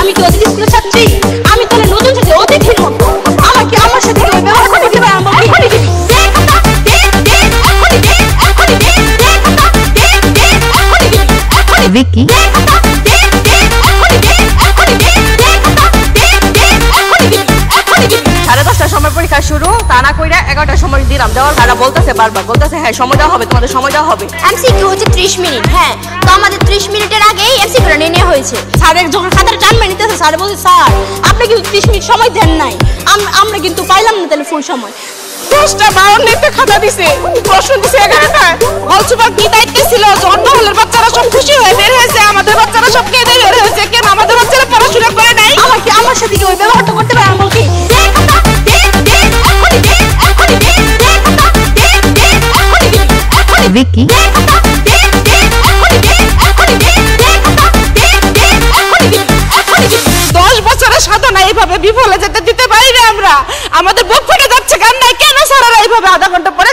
আমি কি ওদের স্কুলে ছাত্রী? আমি তাহলে নতুন সাথে অতিথির মতো। আমাকে আমার সাথে কেউ ব্যবহার করতে দিবে না। এখনই দিবি। Vicky. 10:30টার সময় পরীক্ষা শুরু, তা না কইরা 11টার সময় দিলাম। দেওয়ার ভাড়া বলতেছে বারবার, বলতেছে হ্যাঁ সময় দেওয়া হবে, তোমাদের সময় দেওয়া হবে। এমসিকিউ হচ্ছে 30 মিনিট। হ্যাঁ, তো আমাদের 30 মিনিটের আগেই এমসিকিউটা নিয়ে হয়েছে। স্যারের যখন খাতাটা টানবে নিতেছে, স্যার বলছে স্যার আপনি কিন্তু 30 মিনিট সময় দেন নাই। আমরা কিন্তু পাইলাম না তাহলে ফুল সময়। 10টা 52টা খাতা দিছে, প্রশ্ন দিছে 11টা। বলছো বা কি দায়িত্ব ছিল? অন্য হলের বাচ্চারা সব খুশি হয়ে বের হয়েছে, আমাদের বাচ্চারা সব কেঁদে বের হয়েছে। কেন আমাদের বাচ্চারা পড়াশোনা করে নাই? আমাকে আমার সাথে কেউ ব্যবহারটা করতে পারে? আমি বলছি Vicky. 10 বছরের সাধনা এইভাবে বিফলে যেতে দিতে পারি না আমরা। আমাদের বুক ফেটে যাচ্ছে কান্নায়। কেন স্যারেরা এইভাবে আধা ঘন্টা পরে